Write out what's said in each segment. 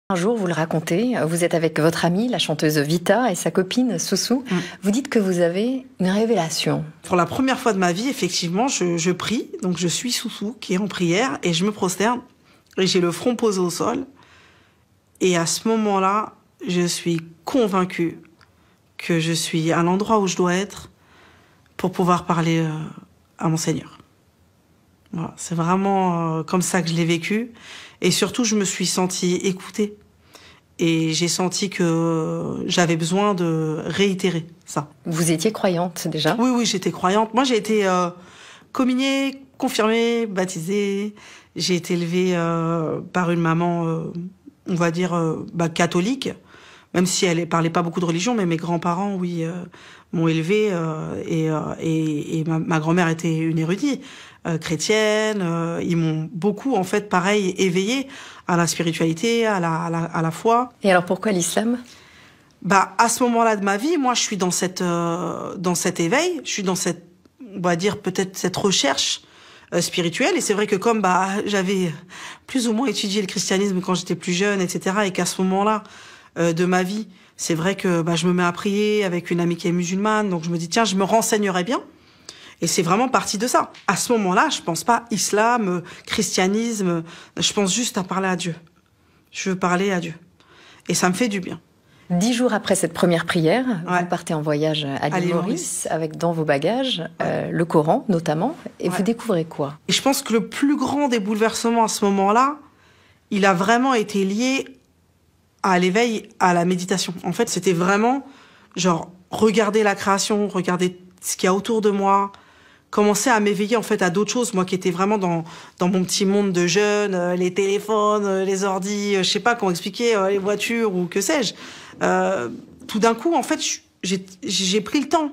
Un jour, vous le racontez, vous êtes avec votre amie, la chanteuse Vita, et sa copine Soussou. Vous dites que vous avez une révélation. Pour la première fois de ma vie, effectivement, je prie. Donc je suis Soussou, qui est en prière, et je me prosterne. Et j'ai le front posé au sol. Et à ce moment-là, je suis convaincue que je suis à l'endroit où je dois être pour pouvoir parler à mon Seigneur. Voilà, c'est vraiment comme ça que je l'ai vécu. Et surtout, je me suis sentie écoutée. Et j'ai senti que j'avais besoin de réitérer ça. Vous étiez croyante déjà? Oui, j'étais croyante. Moi, j'ai été communiée, confirmée, baptisée. J'ai été élevée par une maman, on va dire, catholique. Même si elle parlait pas beaucoup de religion, mais mes grands-parents, oui, m'ont élevée. Et ma grand-mère était une érudite chrétienne. Ils m'ont beaucoup, en fait, pareil, éveillée à la spiritualité, à la foi. Et alors pourquoi l'islam? À ce moment-là de ma vie, moi, je suis dans cet éveil. Je suis dans cette, on va dire, peut-être cette recherche spirituelle. Et c'est vrai que comme j'avais plus ou moins étudié le christianisme quand j'étais plus jeune, etc., et qu'à ce moment-là de ma vie, c'est vrai que je me mets à prier avec une amie qui est musulmane, donc je me dis tiens, je me renseignerai bien. Et c'est vraiment parti de ça. À ce moment-là, je pense pas islam, christianisme, je pense juste à parler à Dieu. Je veux parler à Dieu. Et ça me fait du bien. 10 jours après cette première prière, vous partez en voyage à l'île Maurice avec dans vos bagages le Coran notamment, et vous découvrez quoi? Et je pense que le plus grand des bouleversements à ce moment-là, il a vraiment été lié à l'éveil, à la méditation. En fait, c'était vraiment genre regarder la création, regarder ce qu'il y a autour de moi, commencer à m'éveiller en fait à d'autres choses, moi qui étais vraiment dans mon petit monde de jeunes, les téléphones, les ordis, je sais pas comment expliquer, les voitures ou que sais-je. Tout d'un coup, en fait, j'ai pris le temps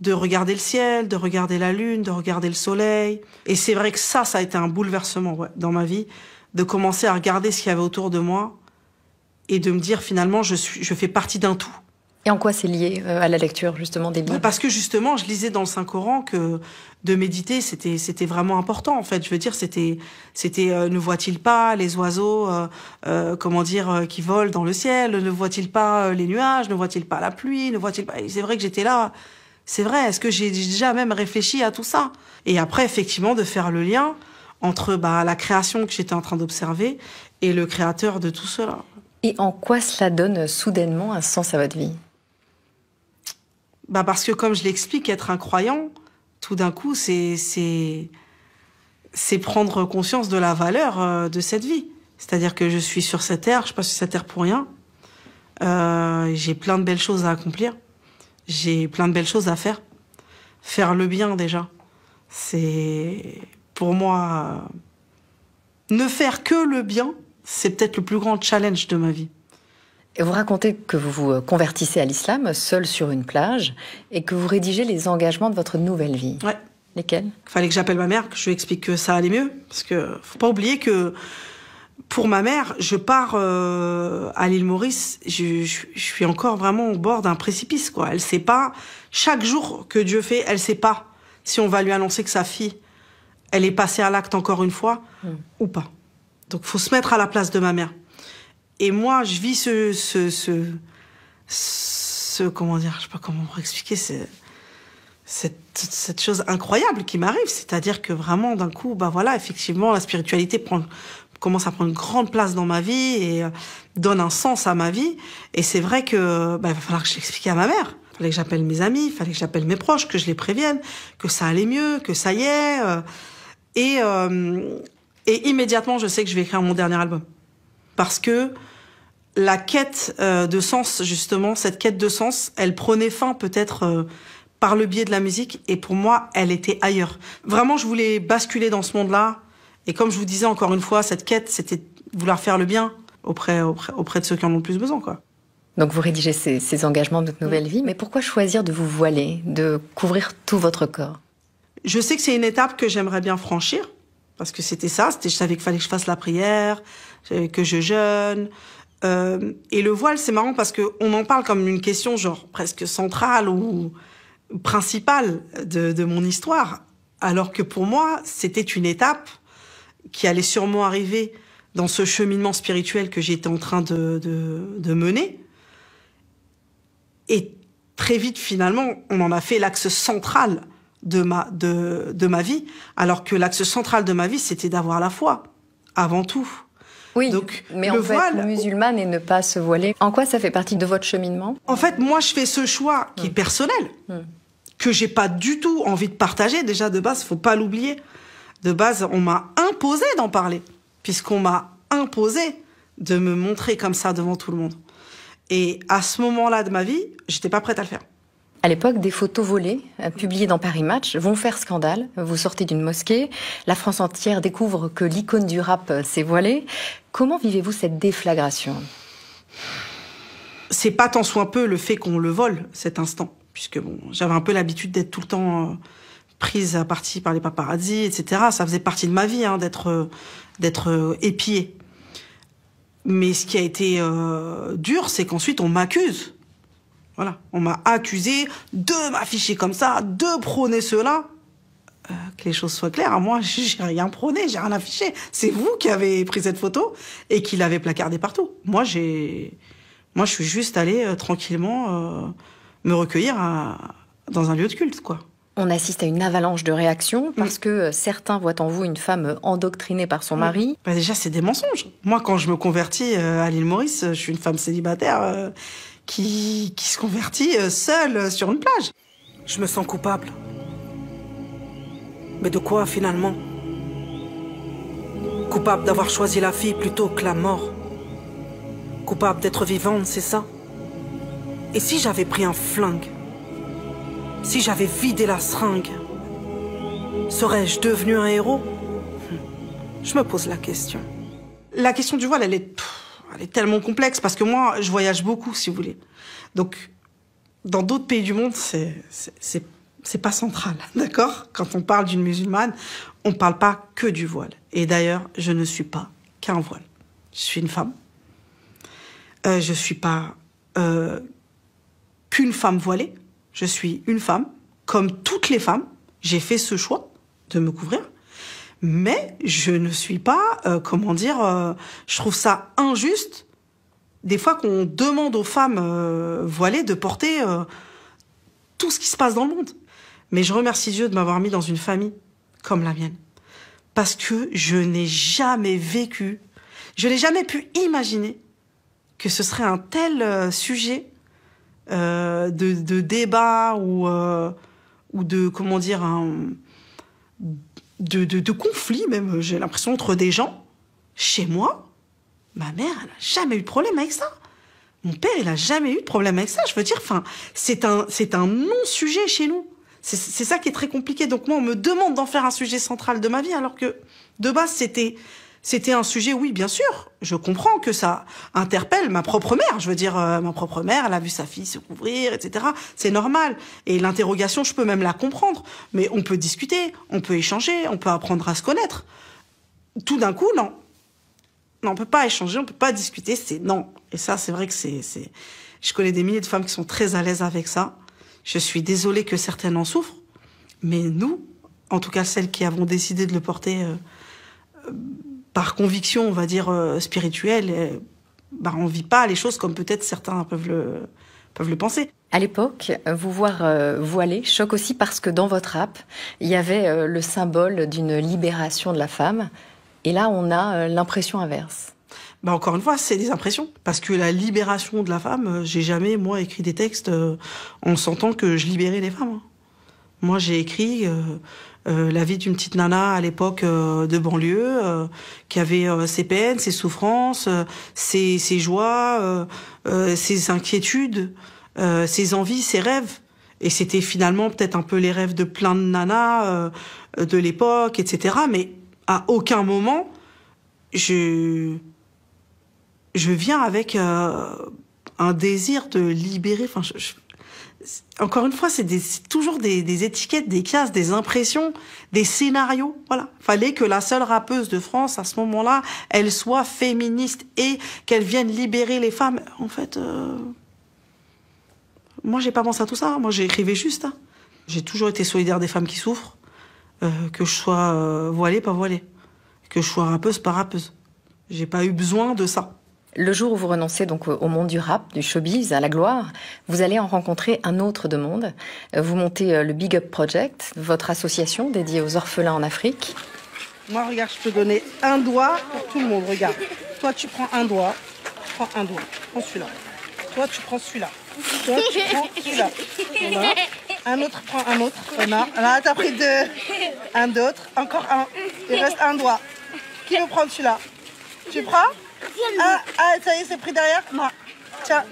de regarder le ciel, de regarder la lune, de regarder le soleil. Et c'est vrai que ça a été un bouleversement dans ma vie, de commencer à regarder ce qu'il y avait autour de moi et de me dire finalement je fais partie d'un tout. Et en quoi c'est lié à la lecture, justement, des livres? Parce que, justement, je lisais dans le Saint-Coran que de méditer, c'était vraiment important, en fait. Je veux dire, c'était ne voit-il pas les oiseaux, qui volent dans le ciel? Ne voit-il pas les nuages? Ne voit-il pas la pluie? Ne voit-il pas... Et c'est vrai que j'étais là. C'est vrai. Est-ce que j'ai déjà même réfléchi à tout ça? Et après, effectivement, de faire le lien entre la création que j'étais en train d'observer et le créateur de tout cela. Et en quoi cela donne soudainement un sens à votre vie? Parce que, comme je l'explique, être un croyant, tout d'un coup, c'est prendre conscience de la valeur de cette vie. C'est-à-dire que je suis sur cette terre, je suis pas sur cette terre pour rien. J'ai plein de belles choses à accomplir. J'ai plein de belles choses à faire. Faire le bien, déjà. C'est, pour moi, ne faire que le bien, c'est peut-être le plus grand challenge de ma vie. Et vous racontez que vous vous convertissez à l'islam, seul sur une plage, et que vous rédigez les engagements de votre nouvelle vie. Ouais. Lesquels? Il fallait que j'appelle ma mère, que je lui explique que ça allait mieux. Parce que faut pas oublier que pour ma mère, je pars à l'île Maurice, je suis encore vraiment au bord d'un précipice, quoi. Elle sait pas, chaque jour que Dieu fait, elle sait pas si on va lui annoncer que sa fille, elle est passée à l'acte encore une fois, ou pas. Donc faut se mettre à la place de ma mère. Et moi, je vis comment dire, je sais pas comment vous expliquer, cette chose incroyable qui m'arrive. C'est-à-dire que vraiment, d'un coup, effectivement, la spiritualité commence à prendre une grande place dans ma vie et donne un sens à ma vie. Et c'est vrai que, il va falloir que je l'explique à ma mère. Il fallait que j'appelle mes amis, il fallait que j'appelle mes proches, que je les prévienne, que ça allait mieux, que ça y est. Et immédiatement, je sais que je vais écrire mon dernier album. Parce que la quête de sens, justement, cette quête de sens, elle prenait fin peut-être par le biais de la musique. Et pour moi, elle était ailleurs. Vraiment, je voulais basculer dans ce monde-là. Et comme je vous disais encore une fois, cette quête, c'était vouloir faire le bien auprès de ceux qui en ont le plus besoin, quoi. Donc vous rédigez ces engagements de votre nouvelle vie. Mais pourquoi choisir de vous voiler, de couvrir tout votre corps? Je sais que c'est une étape que j'aimerais bien franchir. Parce que c'était ça, je savais qu'il fallait que je fasse la prière, que je jeûne. Et le voile, c'est marrant parce qu'on en parle comme une question genre presque centrale ou principale de mon histoire. Alors que pour moi, c'était une étape qui allait sûrement arriver dans ce cheminement spirituel que j'étais en train de mener. Et très vite, finalement, on en a fait l'axe central de ma vie, alors que l'axe central de ma vie, c'était d'avoir la foi, avant tout. Oui, donc, mais on peut être musulmane et ne pas se voiler. En quoi ça fait partie de votre cheminement? En fait, moi, je fais ce choix qui est personnel, que j'ai pas du tout envie de partager. Déjà, de base, faut pas l'oublier. De base, on m'a imposé d'en parler, puisqu'on m'a imposé de me montrer comme ça devant tout le monde. Et à ce moment-là de ma vie, j'étais pas prête à le faire. À l'époque, des photos volées, publiées dans Paris Match, vont faire scandale. Vous sortez d'une mosquée, la France entière découvre que l'icône du rap s'est voilée. Comment vivez-vous cette déflagration? C'est pas tant soit peu le fait qu'on le vole, cet instant. Puisque bon, j'avais un peu l'habitude d'être tout le temps prise à partie par les paparazzis, etc. Ça faisait partie de ma vie, hein, d'être épiée. Mais ce qui a été dur, c'est qu'ensuite on m'accuse. Voilà, on m'a accusé de m'afficher comme ça, de prôner cela. Que les choses soient claires, moi, j'ai rien prôné, j'ai rien affiché. C'est vous qui avez pris cette photo et qui l'avez placardée partout. Moi, je suis juste allée tranquillement me recueillir dans un lieu de culte, quoi. On assiste à une avalanche de réactions parce que certains voient en vous une femme endoctrinée par son mari. Bah déjà, c'est des mensonges. Moi, quand je me convertis à l'île Maurice, je suis une femme célibataire qui se convertit seule sur une plage. Je me sens coupable. Mais de quoi, finalement? Coupable d'avoir choisi la fille plutôt que la mort. Coupable d'être vivante, c'est ça? Et si j'avais pris un flingue? Si j'avais vidé la seringue? Serais-je devenu un héros? Je me pose la question. La question du voile, elle est tellement complexe parce que moi, je voyage beaucoup, si vous voulez. Donc, dans d'autres pays du monde, c'est pas central, d'accord? Quand on parle d'une musulmane, on parle pas que du voile. Et d'ailleurs, je ne suis pas qu'un voile. Je suis une femme. Je suis pas qu'une femme voilée. Je suis une femme. Comme toutes les femmes, j'ai fait ce choix de me couvrir. Mais je ne suis pas, je trouve ça injuste, des fois qu'on demande aux femmes voilées de porter tout ce qui se passe dans le monde. Mais je remercie Dieu de m'avoir mis dans une famille comme la mienne. Parce que je n'ai jamais vécu, je n'ai jamais pu imaginer que ce serait un tel sujet de débat ou de, comment dire, de conflit même, j'ai l'impression, entre des gens. Chez moi, ma mère, elle n'a jamais eu de problème avec ça. Mon père, il n'a jamais eu de problème avec ça. Je veux dire, enfin, c'est un non-sujet chez nous. C'est ça qui est très compliqué. Donc moi, on me demande d'en faire un sujet central de ma vie, alors que de base, c'était un sujet, oui, bien sûr. Je comprends que ça interpelle ma propre mère. Je veux dire, ma propre mère, elle a vu sa fille se couvrir, etc. C'est normal. Et l'interrogation, je peux même la comprendre. Mais on peut discuter, on peut échanger, on peut apprendre à se connaître. Tout d'un coup, non. Non, on peut pas échanger, on peut pas discuter, c'est non. Et ça, c'est vrai que je connais des milliers de femmes qui sont très à l'aise avec ça. Je suis désolée que certaines en souffrent. Mais nous, en tout cas celles qui avons décidé de le porter par conviction, on va dire, spirituelle, on vit pas les choses comme peut-être certains peuvent le penser. À l'époque, vous voir voilée choque aussi parce que dans votre rap, il y avait le symbole d'une libération de la femme. Et là, on a l'impression inverse. Encore une fois, c'est des impressions. Parce que la libération de la femme, j'ai jamais, moi, écrit des textes en sentant que je libérais les femmes. Moi, j'ai écrit la vie d'une petite nana à l'époque de banlieue, qui avait ses peines, ses souffrances, ses joies, ses inquiétudes, ses envies, ses rêves. Et c'était finalement peut-être un peu les rêves de plein de nanas de l'époque, etc. Mais à aucun moment, je viens avec un désir de libérer. Enfin, encore une fois, c'est toujours des étiquettes, des cases, des impressions, des scénarios. Voilà. Fallait que la seule rappeuse de France, à ce moment-là, elle soit féministe et qu'elle vienne libérer les femmes. En fait, moi, j'ai pas pensé à tout ça. Moi, j'écrivais juste. J'ai toujours été solidaire des femmes qui souffrent, que je sois voilée, pas voilée, que je sois rappeuse, pas rappeuse. J'ai pas eu besoin de ça. Le jour où vous renoncez donc au monde du rap, du showbiz, à la gloire, vous allez en rencontrer un autre de monde. Vous montez le Big Up Project, votre association dédiée aux orphelins en Afrique. Moi, regarde, je peux donner un doigt pour tout le monde, regarde. Toi, tu prends un doigt. Prends un doigt. Prends celui-là. Toi, tu prends celui-là. Toi, tu prends celui-là. Voilà. Un autre prend un autre. Voilà. Là, t'as pris deux. Un d'autre. Encore un. Il reste un doigt. Qui veut prendre celui-là? Tu prends? Ça y est, c'est pris derrière? Non. Tiens.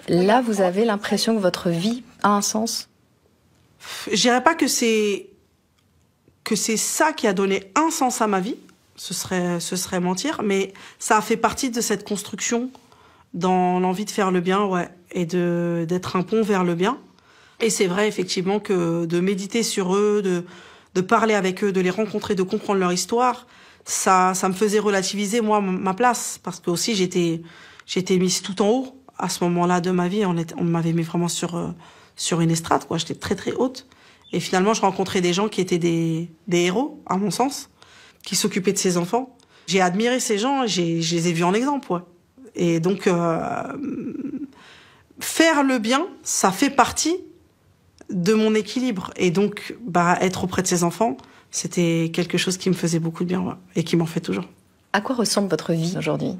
Là, vous avez l'impression que votre vie a un sens? Je dirais pas que c'est ça qui a donné un sens à ma vie. Ce serait mentir, mais ça a fait partie de cette construction dans l'envie de faire le bien, ouais, et d'être un pont vers le bien. Et c'est vrai, effectivement, que de méditer sur eux, de parler avec eux, de les rencontrer, de comprendre leur histoire, ça me faisait relativiser, moi, ma place. Parce que aussi, j'étais mise tout en haut à ce moment-là de ma vie. On m'avait mis vraiment sur une estrade, quoi. J'étais très, très haute. Et finalement, je rencontrais des gens qui étaient des héros, à mon sens, qui s'occupaient de ces enfants. J'ai admiré ces gens, je les ai vus en exemple, ouais. Et donc, faire le bien, ça fait partie de mon équilibre. Et donc, être auprès de ces enfants, c'était quelque chose qui me faisait beaucoup de bien, ouais, et qui m'en fait toujours. À quoi ressemble votre vie aujourd'hui?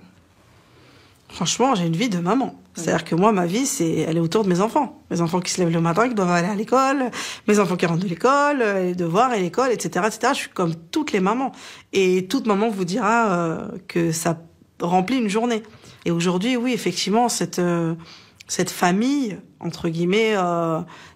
Franchement, j'ai une vie de maman. C'est-à-dire que moi, ma vie, elle est autour de mes enfants. Mes enfants qui se lèvent le matin, qui doivent aller à l'école, mes enfants qui rentrent de l'école, les devoirs et l'école, etc., etc. Je suis comme toutes les mamans. Et toute maman vous dira que ça remplit une journée. Et aujourd'hui, oui, effectivement, cette famille, entre guillemets,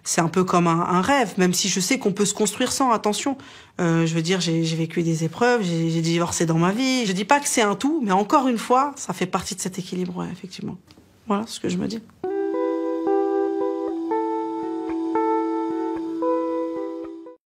c'est un peu comme un rêve, même si je sais qu'on peut se construire sans, attention. Je veux dire, j'ai vécu des épreuves, j'ai divorcé dans ma vie. Je dis pas que c'est un tout, mais encore une fois, ça fait partie de cet équilibre, ouais, effectivement. Voilà ce que je me dis.